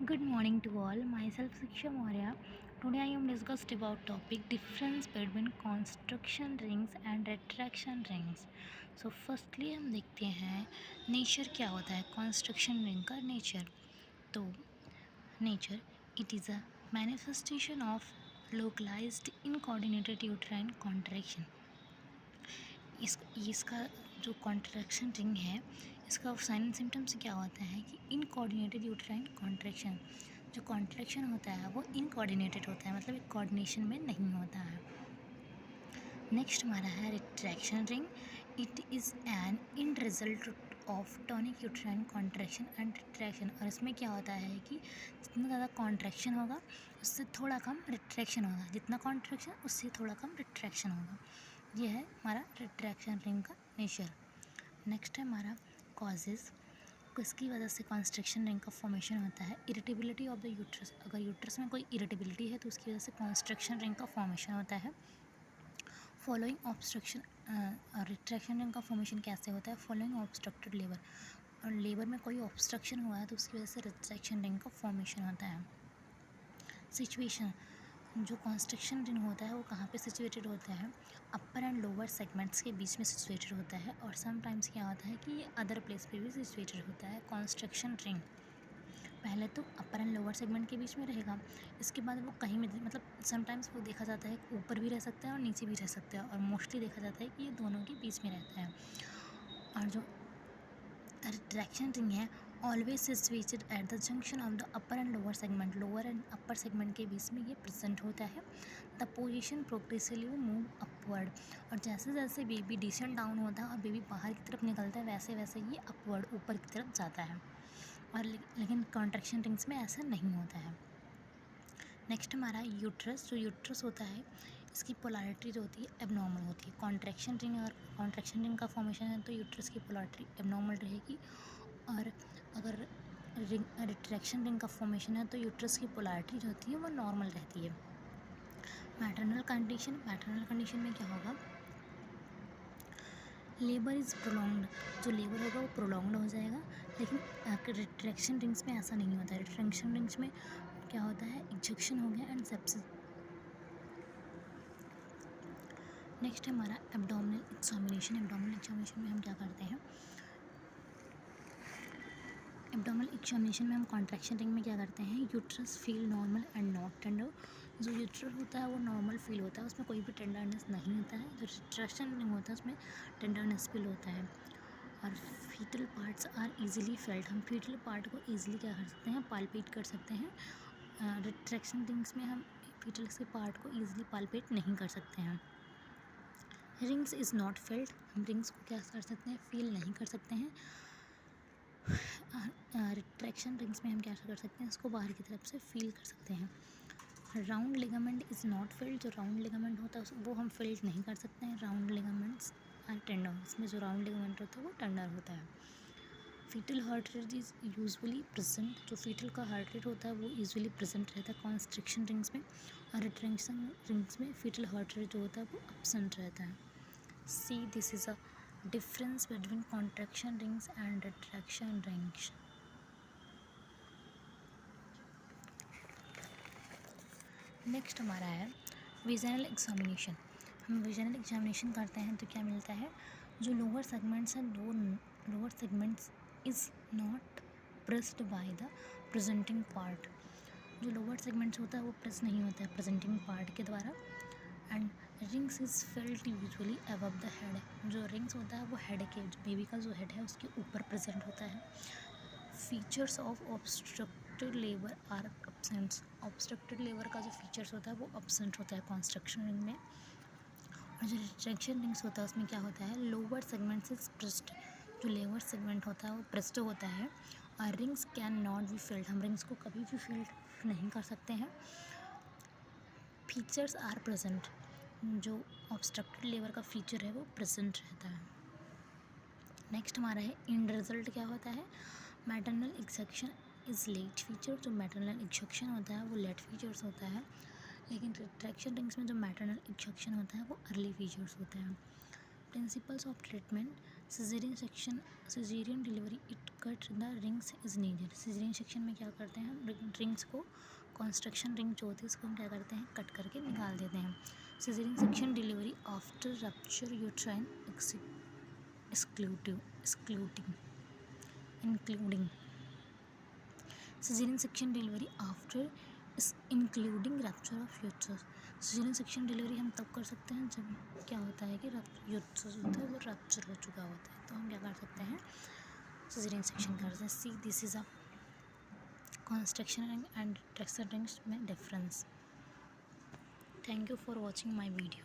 Good morning to all. Myself Siksha Maurya. Today I am discussed about topic difference between construction rings and retraction rings. So firstly हम देखते हैं nature क्या होता है construction ring का nature. तो nature it is a manifestation of localized incoordinated uterine contraction. इसका जो कॉन्ट्रैक्शन रिंग है इसका साइन एंड सिम्टम्स क्या होता है कि इनकोऑर्डिनेटेड यूट्राइन कॉन्ट्रैक्शन. जो कॉन्ट्रैक्शन होता है वो इनकोऑर्डिनेटेड होता है, मतलब एक कोऑर्डिनेशन में नहीं होता है. नेक्स्ट हमारा है retraction ring. It is an in result of tonic uterine contraction and retraction. और इसमें क्या होता है कि जितना ज़्यादा कॉन्ट्रैक्शन होगा उससे थोड़ा कम रिट्रैक्शन होगा, जितना कॉन्ट्रैक्शन उससे थोड़ा कम रिट्रैक्शन होगा. ये है हमारा रिट्रैक्शन रिंग का नेचर. नेक्स्ट है हमारा कॉजेज़. किसकी वजह से कॉन्स्ट्रक्शन रिंग का फॉर्मेशन होता है? Irritability of the uterus. अगर यूट्रस में कोई इरिटेबिलिटी है तो उसकी वजह से कॉन्स्ट्रक्शन रिंग का फॉर्मेशन होता है. Following obstruction. रिट्रैक्शन रिंग का फॉर्मेशन कैसे होता है? Following obstructed labour. और लेबर में कोई ऑब्स्ट्रक्शन हुआ है तो उसकी वजह से रिट्रैक्शन रिंग का फॉर्मेशन होता है. सिचुएशन. जो कॉन्स्ट्रक्शन रिंग होता है वो कहाँ पे सिचुएटेड होता है? अपर एंड लोअर सेगमेंट्स के बीच में सिचुएटेड होता है. और समटाइम्स क्या होता है कि ये अदर प्लेस पे भी सिचुएटेड होता है. कॉन्स्ट्रक्शन रिंग पहले तो अपर एंड लोअर सेगमेंट के बीच में रहेगा, इसके बाद वो कहीं में मतलब समटाइम्स वो देखा जाता है कि ऊपर भी रह सकता है और नीचे भी रह सकता है, और मोस्टली देखा जाता है कि ये दोनों के बीच में रहता है. और जो रिट्रैक्शन रिंग है always situated at the junction of the upper and lower segment. Lower and upper segment के बीच में ये प्रेजेंट होता है. The position progressively move upward. और जैसे जैसे बेबी डिसेंट डाउन होता है और बेबी बाहर की तरफ निकलता है वैसे वैसे ये अपवर्ड ऊपर की तरफ जाता है. और लेकिन कॉन्ट्रैक्शन रिंग्स में ऐसा नहीं होता है. नेक्स्ट हमारा यूट्रस. जो यूट्रस होता है इसकी पोलैरिटी जो होती है एबनॉर्मल होती है. कॉन्ट्रैक्शन रिंग और कॉन्ट्रैक्शन रिंग का फॉर्मेशन है तो यूट्रस की पोलैरिटी एबनॉर्मल रहेगी. और अगर रिट्रैक्शन रिंग का फॉर्मेशन है तो यूट्रस की पोलैरिटी जो होती है वो नॉर्मल रहती है. Maternal condition. मैटरनल कंडीशन में क्या होगा? Labour is prolonged. जो लेबर होगा वो प्रोलॉन्ग्ड हो जाएगा. लेकिन रिट्रैक्शन रिंग्स में ऐसा नहीं होता है. रिट्रैक्शन रिंग्स में क्या होता है? इजेक्शन हो गया एंड सेप्सिस. नेक्स्ट है हमारा एब्डोमिनल एग्जामिनेशन. एब्डोमिनल एग्जामिनेशन में हम क्या करते हैं? एब्डोमिनल एग्जामिनेशन में हम कॉन्ट्रैक्शन रिंग में क्या करते हैं? Uterus feel normal and not tender. जो यूट्रस होता है वो नॉर्मल फील होता है, उसमें कोई भी टेंडरनेस नहीं होता है. जो रिट्रैक्शन रिंग होता है उसमें टेंडरनेस फील होता है. और foetal parts are easily felt. हम फीटल पार्ट को इजीली क्या कर सकते हैं? पाल्पेट कर सकते हैं. रिट्रैक्शन रिंग्स में हम फीटल्स के पार्ट को इजीली पाल्पेट नहीं कर सकते हैं. Rings is not felt. हम रिंग्स को क्या कर सकते हैं? फील नहीं कर सकते हैं. रिट्रैक्शन रिंग्स में हम क्या कर सकते हैं? इसको बाहर की तरफ से फील कर सकते हैं. Round ligament is not felt. जो राउंड लिगामेंट होता है वो हम फिल्ड नहीं कर सकते हैं. Round ligaments are tender. इसमें जो राउंड लिगामेंट होता है वो टेंडर होता है. Foetal heart rate is usually present. जो फीटल का हार्ट रेट होता है वो यूजुअली प्रेजेंट रहता है कॉन्स्ट्रक्शन रिंग्स में. और रिट्रैक्शन रिंग्स में फीटल हार्ट रेट जो होता है वो एब्सेंट रहता है. सी this is a difference between contraction rings and retraction rings. Next हमारा है विजनल एग्जामिनेशन. हम विजनल एग्जामिनेशन करते हैं तो क्या मिलता है? जो लोअर सेगमेंट्स हैं दो lower segments is not pressed by the presenting part. जो लोअर सेगमेंट्स होता है वो प्रेस नहीं होता है प्रेजेंटिंग पार्ट के द्वारा. And rings is felt usually above the head. जो रिंग्स होता है वो हेड के, बेबी का जो हेड है उसके ऊपर प्रेजेंट होता है. Features of obstructed labour are absent. Obstructed labour का जो फीचर्स होता है वो एब्सेंट होता है कॉन्स्ट्रक्शन रिंग में. और जो रिट्रैक्शन रिंग्स होता है उसमें क्या होता है? Lower segment is pressed. जो लोअर सेगमेंट होता है वो प्रेस्ड होता है. और rings can not be felt. हम रिंग्स को कभी भी फिल्ड नहीं कर सकते हैं. Features are present. जो ऑब्स्ट्रक्टेड लेबर का फीचर है वो प्रेजेंट रहता है. नेक्स्ट हमारा है इन रिजल्ट. क्या होता है? Maternal expression is late feature. जो मैटरनल एक्सेक्शन होता है वो लेट फीचर्स होता है. लेकिन रिट्रैक्शन रिंग्स में जो मैटरनल एक्सेक्शन होता है वो अर्ली फीचर्स होता है. Principles of treatment. Caesarean delivery it cut the rings is needed. Caesarean section में क्या करते हैं, हम रिंग्स को, कॉन्स्ट्रक्शन रिंग जो होती है उसको हम क्या करते हैं, कट करके निकाल देते हैं। Caesarean section delivery after rupture uterine including caesarean section delivery after including rupture of uterus. Caesarean section delivery हम तब कर सकते हैं जब क्या होता है कि यूट्रस होता है वो रप्चर हो चुका होता है, तो हम क्या कर सकते हैं, सिजेरियन सेक्शन कर सकते हैं। See this is a construction and traction rings में difference. Thank you for watching my video.